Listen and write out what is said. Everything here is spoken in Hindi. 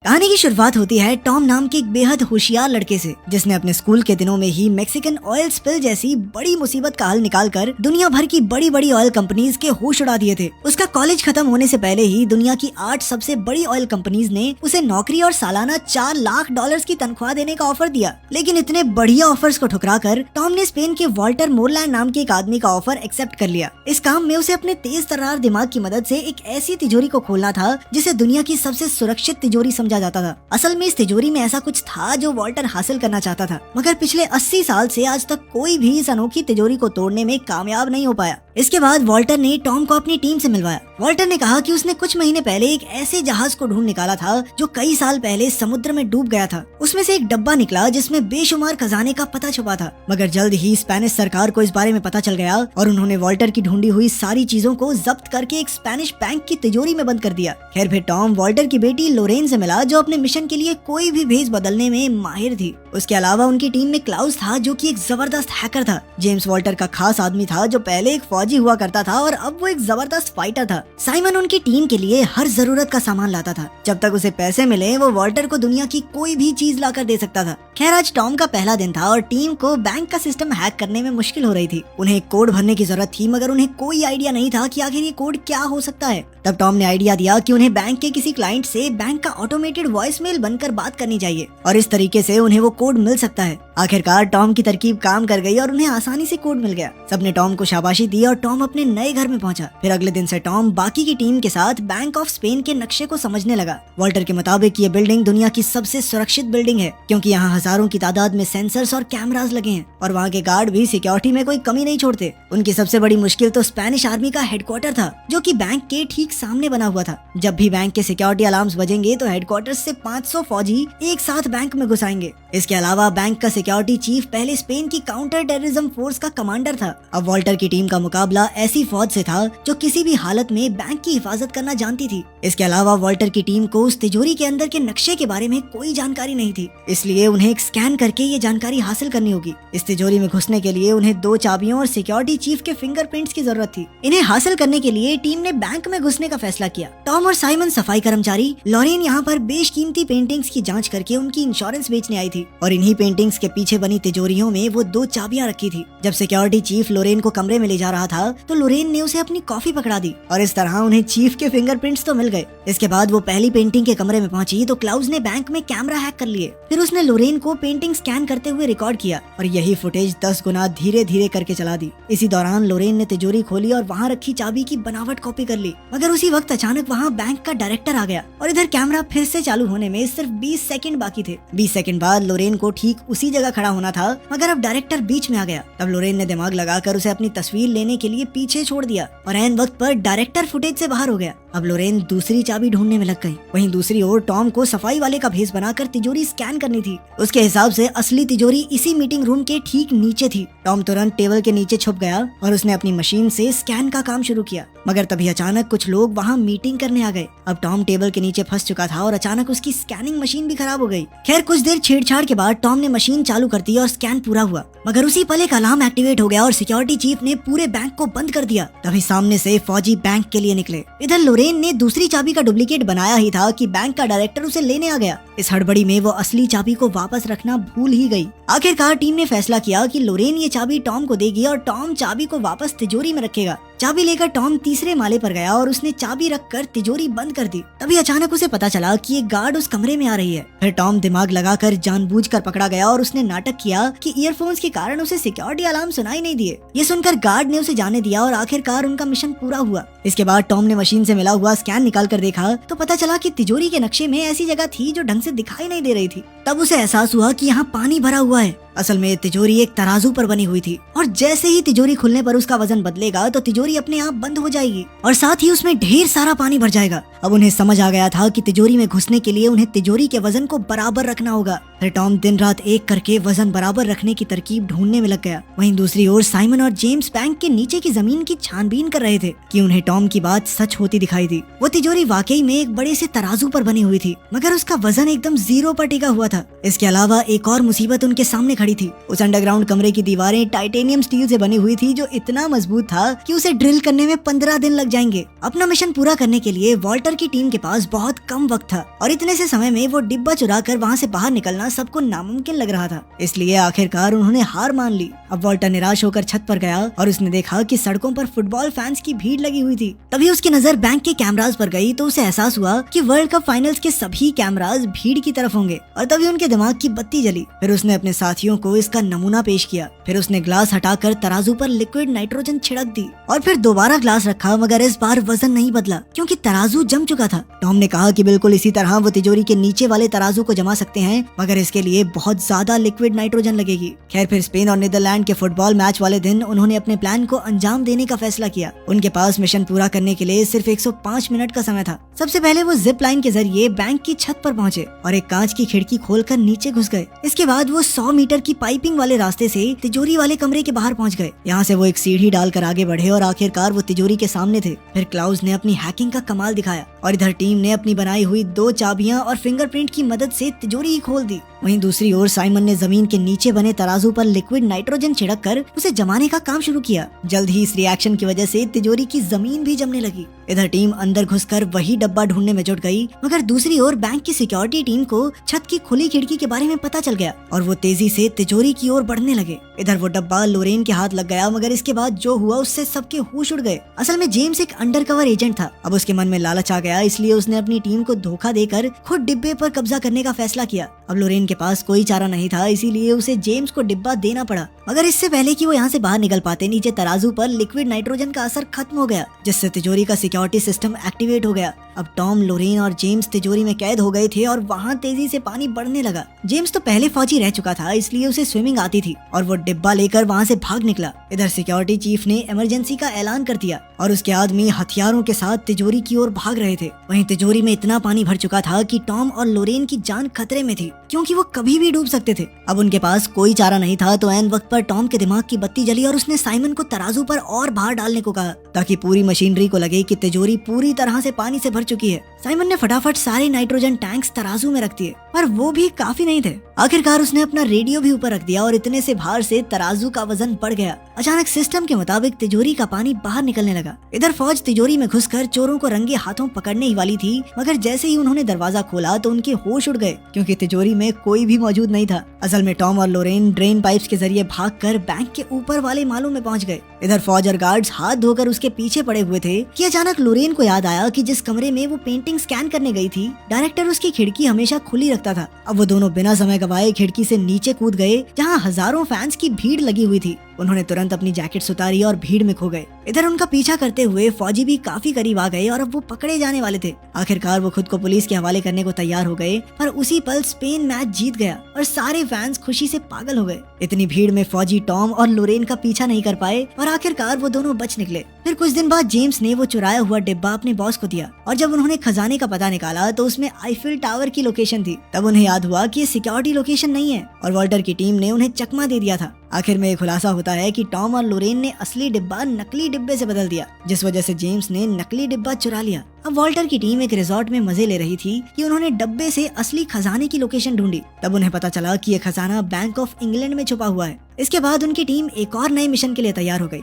कहानी की शुरुआत होती है टॉम नाम के एक बेहद होशियार लड़के से, जिसने अपने स्कूल के दिनों में ही मैक्सिकन ऑयल स्पिल जैसी बड़ी मुसीबत का हल निकालकर दुनिया भर की बड़ी बड़ी ऑयल कंपनीज के होश उड़ा दिए थे। उसका कॉलेज खत्म होने से पहले ही दुनिया की 8 सबसे बड़ी ऑयल कंपनीज ने उसे नौकरी और सालाना $4 लाख की तनख्वाह देने का ऑफर दिया। लेकिन इतने बढ़िया ऑफर्स को ठुकरा कर टॉम ने स्पेन के वॉल्टर मोरलैंड नाम के एक आदमी का ऑफर एक्सेप्ट कर लिया। इस काम में उसे अपने तेज तर्रार दिमाग की मदद से एक ऐसी तिजोरी को खोलना था जिसे दुनिया की सबसे सुरक्षित तिजोरी समझा जाता था। असल में इस तिजोरी में ऐसा कुछ था जो वॉल्टर हासिल करना चाहता था, मगर पिछले 80 साल से आज तक कोई भी इस अनोखी तिजोरी को तोड़ने में कामयाब नहीं हो पाया। इसके बाद वॉल्टर ने टॉम को अपनी टीम से मिलवाया। वॉल्टर ने कहा कि उसने कुछ महीने पहले एक ऐसे जहाज को ढूंढ निकाला था जो कई साल पहले समुद्र में डूब गया था। उसमें से एक डब्बा निकला जिसमें बेशुमार खजाने का पता छुपा था, मगर जल्द ही स्पेनिश सरकार को इस बारे में पता चल गया और उन्होंने वॉल्टर की ढूंढी हुई सारी चीजों को जब्त करके एक स्पेनिश बैंक की तिजोरी में बंद कर दिया। खैर फिर टॉम वॉल्टर की बेटी लोरेन से मिला, जो अपने मिशन के लिए कोई भी भेज बदलने में माहिर थी। उसके अलावा उनकी टीम में क्लाउस था, जो कि एक जबरदस्त हैकर था। जेम्स वॉल्टर का खास आदमी था, जो पहले एक फौजी हुआ करता था और अब वो एक जबरदस्त फाइटर था। साइमन उनकी टीम के लिए हर जरूरत का सामान लाता था। जब तक उसे पैसे मिले वो वॉल्टर को दुनिया की कोई भी चीज लाकर दे सकता था। खैर आज टॉम का पहला दिन था और टीम को बैंक का सिस्टम हैक करने में मुश्किल हो रही थी। उन्हें एक कोड भरने की जरूरत थी, मगर उन्हें कोई आइडिया नहीं था कि आखिर ये कोड क्या हो सकता है। तब टॉम ने आइडिया दिया कि उन्हें बैंक के किसी क्लाइंट से बैंक का ऑटोमेटेड वॉइस मेल बनकर बात करनी चाहिए और इस तरीके से उन्हें वो कोड मिल सकता है। आखिरकार टॉम की तरकीब काम कर गई और उन्हें आसानी से कोड मिल गया। सबने टॉम को शाबाशी दी और टॉम अपने नए घर में पहुंचा। फिर अगले दिन से टॉम बाकी की टीम के साथ बैंक ऑफ स्पेन के नक्शे को समझने लगा। वॉल्टर के मुताबिक ये बिल्डिंग दुनिया की सबसे सुरक्षित बिल्डिंग है, क्योंकि यहाँ हजारों की तादाद में सेंसर्स और कैमरास लगे हैं और वहाँ के गार्ड भी सिक्योरिटी में कोई कमी नहीं छोड़ते। उनकी सबसे बड़ी मुश्किल तो स्पेनिश आर्मी का हेडक्वार्टर था, जो कि बैंक के ठीक सामने बना हुआ था। जब भी बैंक के सिक्योरिटी अलार्म्स बजेंगे तो हेडक्वार्टर से 500 फौजी एक साथ बैंक में घुस आएंगे। इसके अलावा बैंक का सिक्योरिटी चीफ पहले स्पेन की काउंटर टेररिज्म फोर्स का कमांडर था। अब वॉल्टर की टीम का मुकाबला ऐसी फौज से था जो किसी भी हालत में बैंक की हिफाजत करना जानती थी। इसके अलावा वॉल्टर की टीम को उस तिजोरी के अंदर के नक्शे के बारे में कोई जानकारी नहीं थी, इसलिए उन्हें एक स्कैन करके ये जानकारी हासिल करनी होगी। इस तिजोरी में घुसने के लिए उन्हें 2 चाबियों और सिक्योरिटी चीफ के फिंगरप्रिंट्स की जरूरत थी। इन्हें हासिल करने के लिए टीम ने बैंक में घुसने का फैसला किया। टॉम और साइमन सफाई कर्मचारी, लॉरेन यहाँ पर बेशकीमती पेंटिंग्स की जांच करके उनकी इंश्योरेंस बेचने आई थी और इन्हीं पेंटिंग्स के पीछे बनी तिजोरियों में वो 2 चाबियां रखी थी। जब सिक्योरिटी चीफ लोरेन को कमरे में ले जा रहा था तो लोरेन ने उसे अपनी कॉफी पकड़ा दी और इस तरह उन्हें चीफ के फिंगरप्रिंट्स तो मिल गए। इसके बाद वो पहली पेंटिंग के कमरे में पहुंची तो क्लाउस ने बैंक में कैमरा हैक कर लिए। फिर उसने लोरेन को पेंटिंग स्कैन करते हुए रिकॉर्ड किया और यही फुटेज 10 गुना धीरे धीरे करके चला दी। इसी दौरान लोरेन ने तिजोरी खोली और वहाँ रखी चाबी की बनावट कॉपी कर ली, मगर उसी वक्त अचानक वहाँ बैंक का डायरेक्टर आ गया और इधर कैमरा फिर से चालू होने में सिर्फ 20 सेकंड बाकी थे। 20 सेकंड बाद लोरेन को ठीक उसी जगह खड़ा होना था, मगर अब डायरेक्टर बीच में आ गया। तब लोरेन ने दिमाग लगाकर उसे अपनी तस्वीर लेने के लिए पीछे छोड़ दिया और ऐन वक्त पर डायरेक्टर फुटेज से बाहर हो गया। अब लोरेन दूसरी चाबी ढूंढने में लग गई। वहीं दूसरी ओर टॉम को सफाई वाले का भेस बनाकर तिजोरी स्कैन करनी थी। उसके हिसाब से असली तिजोरी इसी मीटिंग रूम के ठीक नीचे थी। टॉम तुरंत टेबल के नीचे छुप गया और उसने अपनी मशीन से स्कैन का काम शुरू किया, मगर तभी अचानक कुछ लोग वहाँ मीटिंग करने आ गए। अब टॉम टेबल के नीचे फंस चुका था और अचानक उसकी स्कैनिंग मशीन भी खराब हो गई। खैर कुछ देर छेड़छाड़ के बाद टॉम ने मशीन चालू कर दी और स्कैन पूरा हुआ, मगर उसी पल एक अलार्म एक्टिवेट हो गया और सिक्योरिटी चीफ ने पूरे बैंक को बंद कर दिया। तभी सामने से फौजी बैंक के लिए निकले। इधर लोरेन ने दूसरी चाबी का डुप्लीकेट बनाया ही था कि बैंक का डायरेक्टर उसे लेने आ गया। इस हड़बड़ी में वो असली चाबी को वापस रखना भूल ही गई। आखिरकार टीम ने फैसला किया कि लोरेन ये चाबी टॉम को देगी और टॉम चाबी को वापस तिजोरी में रखेगा। चाबी लेकर टॉम तीसरे माले पर गया और उसने चाबी रखकर तिजोरी बंद कर दी। तभी अचानक उसे पता चला कि एक गार्ड उस कमरे में आ रही है। फिर टॉम दिमाग लगाकर जानबूझकर पकड़ा गया और उसने नाटक किया कि ईयरफोन्स के कारण उसे सिक्योरिटी अलार्म सुनाई नहीं दिए। ये सुनकर गार्ड ने उसे जाने दिया और आखिरकार उनका मिशन पूरा हुआ। इसके बाद टॉम ने मशीन से मिला हुआ स्कैन निकाल कर देखा तो पता चला कि तिजोरी के नक्शे में ऐसी जगह थी जो ढंग से दिखाई नहीं दे रही थी। तब उसे एहसास हुआ कि यहाँ पानी भरा हुआ है। असल में तिजोरी एक तराजू पर बनी हुई थी और जैसे ही तिजोरी खुलने पर उसका वजन बदलेगा तो तिजोरी अपने आप बंद हो जाएगी और साथ ही उसमें ढेर सारा पानी भर जाएगा। अब उन्हें समझ आ गया था कि तिजोरी में घुसने के लिए उन्हें तिजोरी के वजन को बराबर रखना होगा। फिर टॉम दिन रात एक करके वजन बराबर रखने की तरकीब ढूंढने में लग गया। वहीं दूसरी ओर साइमन और जेम्स बैंक के नीचे की जमीन की छानबीन कर रहे थे कि उन्हें टॉम की बात सच होती दिखाई दी। वो तिजोरी वाकई में एक बड़े से तराजू पर बनी हुई थी, मगर उसका वजन एकदम 0 पर टिका हुआ था। इसके अलावा एक और मुसीबत उनके सामने खड़ी थी। उस अंडरग्राउंड कमरे की दीवारें टाइटेनियम स्टील से बनी हुई थी, जो इतना मजबूत था कि उसे ड्रिल करने में 15 दिन लग जाएंगे। अपना मिशन पूरा करने के लिए वॉल्टर की टीम के पास बहुत कम वक्त था और इतने से समय में वो डिब्बा चुरा कर वहाँ से बाहर निकलना सबको नामुमकिन लग रहा था। इसलिए आखिरकार उन्होंने हार मान ली। अब वॉल्टर निराश होकर छत पर गया और उसने देखा कि सड़कों पर फुटबॉल फैंस की भीड़ लगी हुई थी। तभी उसकी नजर बैंक के कैमराज पर गई तो उसे एहसास हुआ कि वर्ल्ड कप फाइनल्स के सभी कैमराज भीड़ की तरफ होंगे और तभी उनके दिमाग की बत्ती जली। फिर उसने अपने साथियों को इसका नमूना पेश किया। फिर उसने ग्लास हटाकर तराजू पर लिक्विड नाइट्रोजन छिड़क दी और फिर दोबारा ग्लास रखा, मगर इस बार वजन नहीं बदला क्योंकि तराजू जम चुका था। टॉम ने कहा कि बिल्कुल इसी तरह वो तिजोरी के नीचे वाले तराजू को जमा सकते हैं, मगर इसके लिए बहुत ज्यादा लिक्विड नाइट्रोजन लगेगी। खैर, फिर स्पेन और नीदरलैंड के फुटबॉल मैच वाले दिन उन्होंने अपने प्लान को अंजाम देने का फैसला किया। उनके पास मिशन पूरा करने के लिए सिर्फ 105 मिनट का समय था। सबसे पहले वो जिप लाइन के जरिए बैंक की छत पर पहुंचे और एक कांच की खिड़की खोलकर नीचे घुस गए। इसके बाद वो 100 मीटर की पाइपिंग वाले रास्ते से तिजोरी वाले कमरे के बाहर पहुंच गए। यहाँ से वो एक सीढ़ी डालकर आगे बढ़े और आखिरकार वो तिजोरी के सामने थे। फिर क्लाउस ने अपनी हैकिंग का कमाल दिखाया और इधर टीम ने अपनी बनाई हुई 2 चाबियां और फिंगरप्रिंट की मदद से तिजोरी ही खोल दी। वहीं दूसरी ओर साइमन ने जमीन के नीचे बने तराजू पर लिक्विड नाइट्रोजन छिड़क कर उसे जमाने का काम शुरू किया। जल्द ही इस रिएक्शन की वजह से तिजोरी की जमीन भी जमने लगी। इधर टीम अंदर घुसकर वही डब्बा ढूंढने में जुट गई, मगर दूसरी ओर बैंक की सिक्योरिटी टीम को छत की खुली खिड़की के बारे में पता चल गया और वो तेजी से तिजोरी की ओर बढ़ने लगे। इधर वो डब्बा लोरेन के हाथ लग गया, मगर इसके बाद जो हुआ उससे सबके होश उड़ गए। असल में जेम्स एक अंडरकवर एजेंट था। अब उसके मन में लालच आ गया, इसलिए उसने अपनी टीम को धोखा देकर खुद डिब्बे पर कब्जा करने का फैसला किया। अब लोरेन के पास कोई चारा नहीं था, इसीलिए उसे जेम्स को डिब्बा देना पड़ा। मगर इससे पहले कि वो यहाँ से बाहर निकल पाते, नीचे तराजू पर लिक्विड नाइट्रोजन का असर खत्म हो गया, जिससे तिजोरी का सिक्योरिटी सिस्टम एक्टिवेट हो गया। अब टॉम, लोरेन और जेम्स तिजोरी में कैद हो गए थे और वहाँ तेजी से पानी बढ़ने लगा। जेम्स तो पहले फौजी रह चुका था, इसलिए उसे स्विमिंग आती थी और वो डिब्बा लेकर वहाँ से भाग निकला। इधर सिक्योरिटी चीफ ने इमरजेंसी का ऐलान कर दिया और उसके आदमी हथियारों के साथ तिजोरी की ओर भाग रहे थे। वहीं तिजोरी में इतना पानी भर चुका था कि टॉम और लोरेन की जान खतरे में थी, क्योंकि वो कभी भी डूब सकते थे। अब उनके पास कोई चारा नहीं था, तो ऐन वक्त पर टॉम के दिमाग की बत्ती जली और उसने साइमन को तराजू पर और भार डालने को कहा, ताकि पूरी मशीनरी को लगे कि तिजोरी पूरी तरह से पानी से भर चुकी है। साइमन ने फटाफट सारे नाइट्रोजन टैंक्स तराजू में रख दिए, पर वो भी काफी नहीं थे। आखिरकार उसने अपना रेडियो भी ऊपर रख दिया और इतने से भार से तराजू का वजन बढ़ गया। अचानक सिस्टम के मुताबिक तिजोरी का पानी बाहर निकलने लगा। इधर फौज तिजोरी में घुसकर चोरों को रंगे हाथों पकड़ने ही वाली थी, मगर जैसे ही उन्होंने दरवाजा खोला तो उनके होश उड़ गए, क्योंकि तिजोरी में कोई भी मौजूद नहीं था। असल में टॉम और लोरेन ड्रेन पाइप्स के जरिए भागकर बैंक के ऊपर वाले मालों में पहुंच गए। इधर फौज और गार्ड्स हाथ धोकर उसके पीछे पड़े हुए थे कि अचानक लोरेन को याद आया कि जिस कमरे में वो पेंटिंग स्कैन करने गई थी, डायरेक्टर उसकी खिड़की हमेशा खुली रखता था। अब वो दोनों बिना समय गवाए खिड़की से नीचे कूद गए, जहाँ हजारों फैंस की भीड़ लगी हुई थी। उन्होंने तुरंत अपनी जैकेट्स उतारी और भीड़ में खो गए। इधर उनका पीछा करते हुए फौजी भी काफी करीब आ गए और अब वो पकड़े जाने वाले थे। आखिरकार वो खुद को पुलिस के हवाले करने को तैयार हो गए, पर उसी पल स्पेन मैच जीत गया और सारे फैंस खुशी से पागल हो गए। इतनी भीड़ में फौजी टॉम और लोरेन का पीछा नहीं कर पाए और आखिरकार वो दोनों बच निकले। फिर कुछ दिन बाद जेम्स ने वो चुराया हुआ डिब्बा अपने बॉस को दिया और जब उन्होंने खजाने का पता निकाला तो उसमें आईफिल टावर की लोकेशन थी। तब उन्हें याद हुआ कि ये सिक्योरिटी लोकेशन नहीं है और वॉल्टर की टीम ने उन्हें चकमा दे दिया था। आखिर में खुलासा होता है कि टॉम और लोरेन ने असली डिब्बा नकली डिब्बे से बदल दिया, जिस वजह से जेम्स ने नकली डिब्बा चुरा लिया। अब वॉल्टर की टीम एक रिजॉर्ट में मजे ले रही थी कि उन्होंने डब्बे से असली खजाने की लोकेशन ढूंढी। तब उन्हें पता चला कि यह खजाना बैंक ऑफ इंग्लैंड में छुपा हुआ है। इसके बाद उनकी टीम एक और नए मिशन के लिए तैयार हो गई।